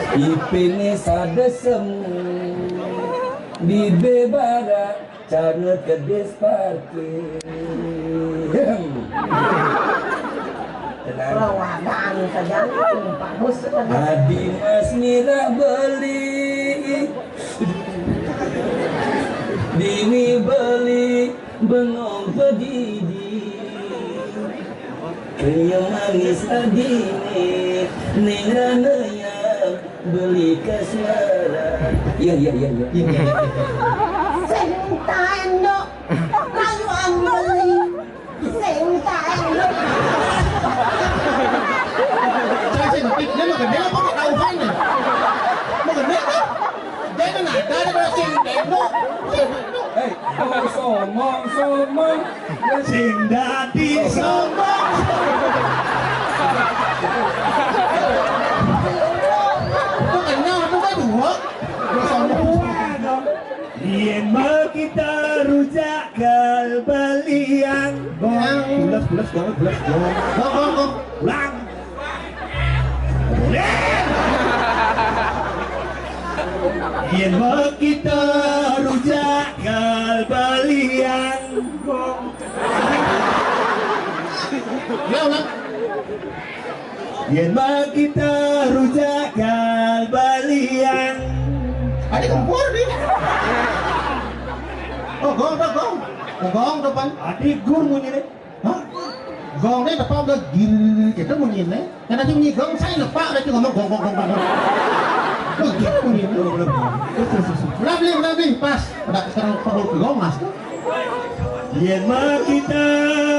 Ipini sadesem di bebara cara kedes parkir. Rawadaan saja Pak Bos. Adi Mas Mira beli Dini beli bengong pedidi Kaya manis adine Nenganaya beli kasmara. Iya. Senta endok lalu ambeli. Senta endok. Saya dia mau gede apa mau tahu kan? Mau gede kan? Dia kan ada di sing endok. Hei, somong Sing dadi sombong. Itu kenal itu kan dua. Yen mau kita rujak balian Bulas. Gong. pulang. Yen mau kita rujak balian Ya ulang. Yen mau kita rujak balian. Ada kompor nih. Oh gong. Gong depan. Adik gur bunyi nih. Hah? Gong ini depan udah gil gitu bunyi nih. Karena dia bunyi gong saya lepak dia ngomong gong. Oh gitu bunyi. Belum beli pas. Udah perlu gong mas. Yen mau kita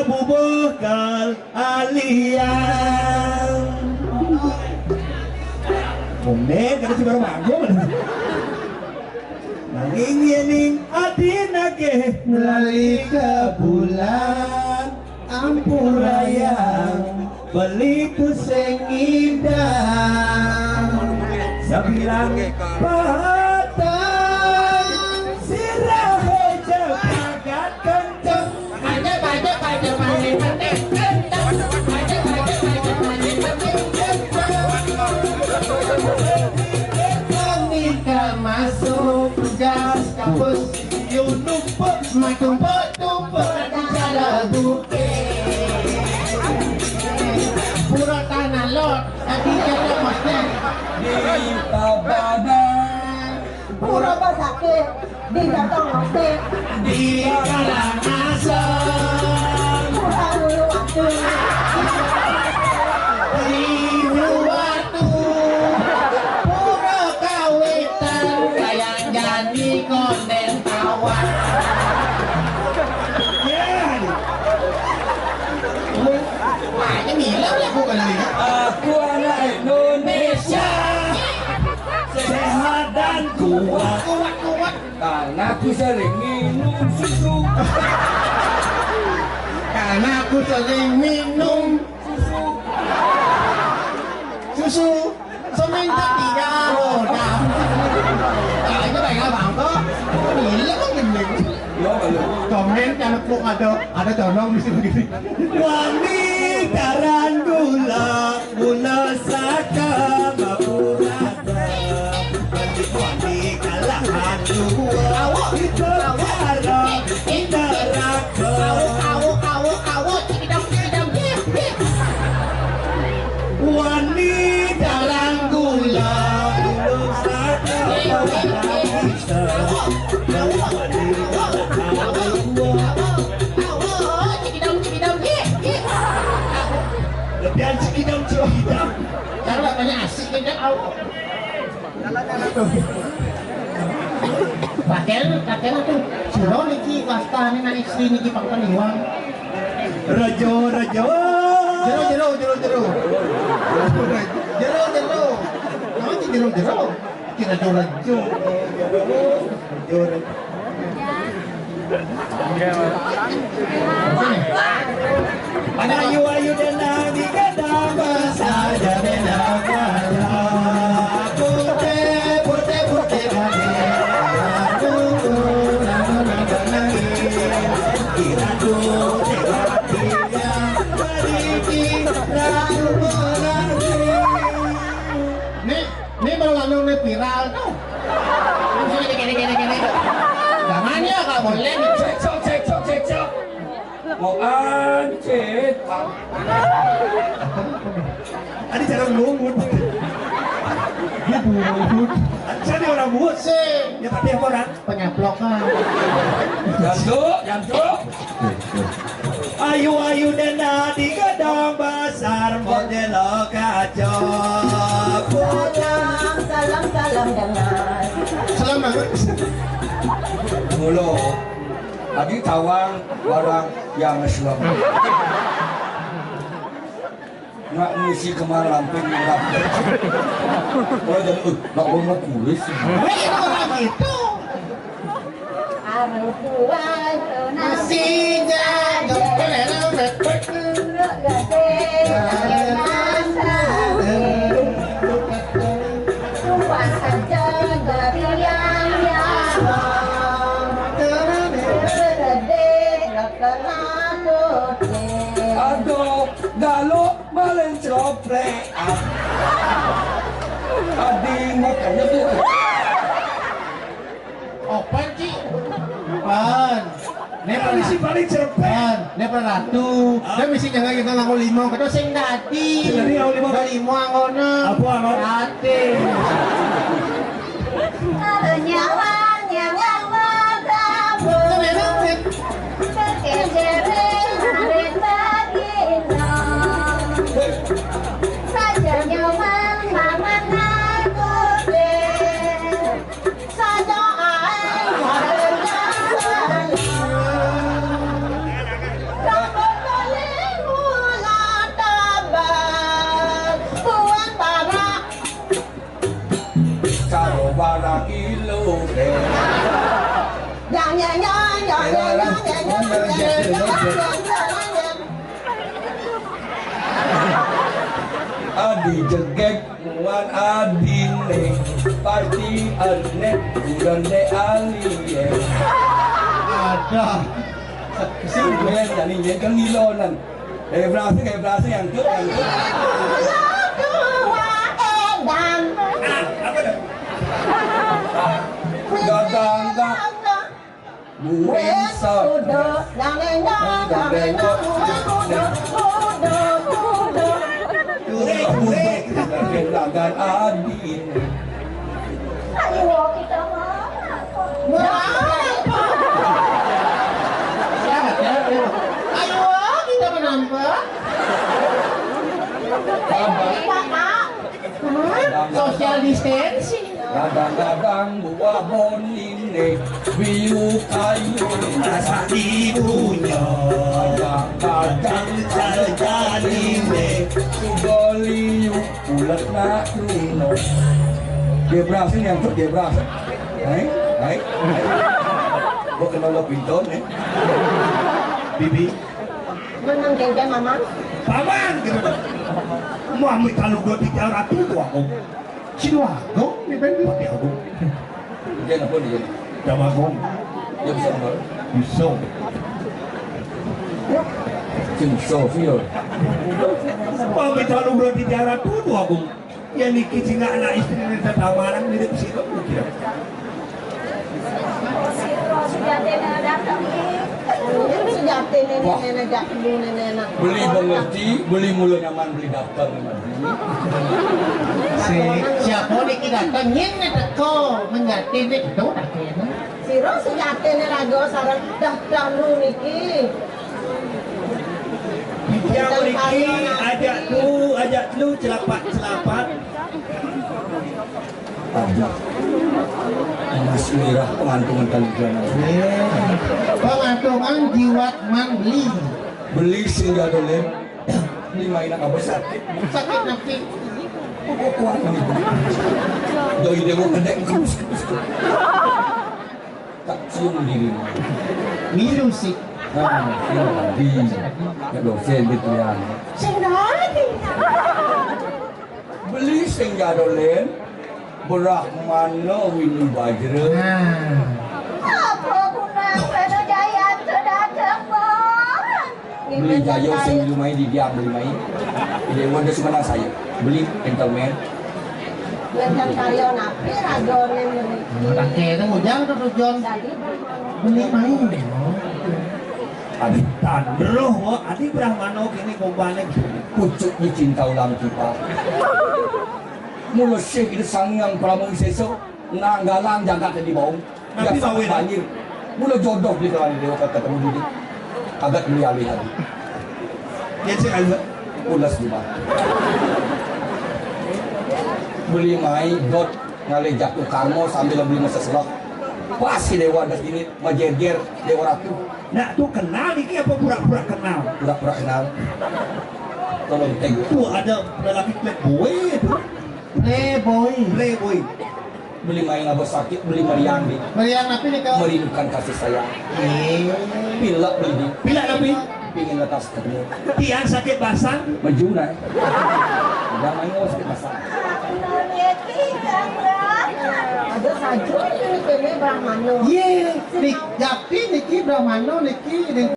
bubuhkan alian. Mungkin kada si baru manggung. Nanging yening adi nage melalui ke bulan ampurayang beli pusing indah sabilang patang sirah heja kagat kenceng Ketika masuk gas kampus you numpuk tumpuk di cara bukit pura tanah lot tadi kata masnya di Tabanan Pura basake di datang masih. di Karangasem Pura dulu waktu. di Uluwatu pura kawitan kayak jadi konden kawan ini milah ya bukan ini Aku anak Indonesia sehat dan kuat karena aku sering minum susu. karena aku sering minum susu semenjak 3 roda kalau itu baik abang kok gila kok gendeng Yo kalau komen jangan kok ada condong di sini gini wanita gula saka mapurada wanita lahan dua itu harap kita raka wanita gula saka lebihan cikidam kalau katanya asik kan Pakel tuh suruh niki kasta nih na istri niki pangkaliwang Rajo jero nama jero kira rajo ayu dan nadi kadang saja denang putih Ini baru viral tuh. Gini. Jangan ya nggak boleh. Cek. Mau ancet. Adi jarang lungut. Dia buut. Saya orang buat Sih. ya tapi apa orang? Penyaplokan. Jantung. Ayu dana di gedung besar model kacau. Salam dengar. Selamat. Mulu. Tadi tawang orang yang Islam. Nggak ngisi kemana lampin nggak. Kalau jadi nggak mau tulis. Orang itu. Artuan Masih jago. Tuhan saja dari yang Aduh, galo malencrop Adi makanya tuh. Open Ci. Pan. Polisi paling cerpen. Nepal ratu. Dia mesti jangan kita ngaku limo. Kita sing dadi. Jadi ngaku limo. Limo angono. Apa angon? Ate. nyawa kamu berkejaran hari baginda saja nyaman mama aku deh saja Barang ilo Adi jegek muan adine pasti ane kurang de alie Ada. Sini jadi kan nilonan berasa yang ke Gadang Buisa Gadang adin ayo kita Ayo kita menambah. Social distancing. Kadang-kadang buah bonine biu kayu Rasa ibunya kadang-kadang jaline sugoliu ulat nak runo dia berasa yang tuh dia berasa hai gua kenal lo pinton nih bibi menang jangan mama paman gitu mau ambil kalau dua tiga ratus tuh aku Sidoarjo di Bandung. pakai aku dia apa dia Damagong dia bisa nggak bisa cing Sofio mau ambil kalau dua tiga ratus tuh aku yang nikah singa anak istri dari tamaran mirip situ kira sejati nenek dahulu nenek beli mengerti beli mulu nyaman beli daftar Siapa nih kita tengin nih teko menjadi nih itu akhirnya. siro sejati nih rago sarang dahulu niki yang nikah ajak lu celapat Mas Mirah pengantungan kalian Pengantungan jiwat man beli sehingga dolem ini mainan apa sakit sakit nanti. kuat doi demo kedek tak cium diri Musik. di ya dosen gitu ya beli sehingga dolem Brahmana Winu Bajra apa guna pada jaya sudah cemor beli jayo sing beli main di diam beli main dia wonder sebenarnya saya beli gentleman Yang karyo napi rajone memiliki. Pakai itu mujang tuh Jon. Jadi Beli main. Adik tandroh wah adik Brahmano kini kumbane pucuk ni cinta ulang kita. Mula syekh itu sangyang pramu seso nanggalang jagat di bawah. Nanti bawa ini. banjir. Mula jodoh di dalam dia ketemu diri. Agak melihat lagi. ya sih agak Ulas di bawah. Beli mai dot ngalih jatuh karmo sambil beli masa selok. Pasti dewa das ini majeger dewa ratu. nak tuh kenal iki apa pura-pura kenal Pura-pura kenal. Tolong tengok. tuh ada lelaki playboy itu playboy Beli main abah sakit, beli meriang di. Meriang napi nih kau. Merindukan kasih sayang. Pilak beli di. bila tapi Pingin letas ketemu. tiang sakit basang Majuna. Udah main ngos sakit masa. ada saja ini kene Brahmano. Ye, nik yapi niki Brahmano niki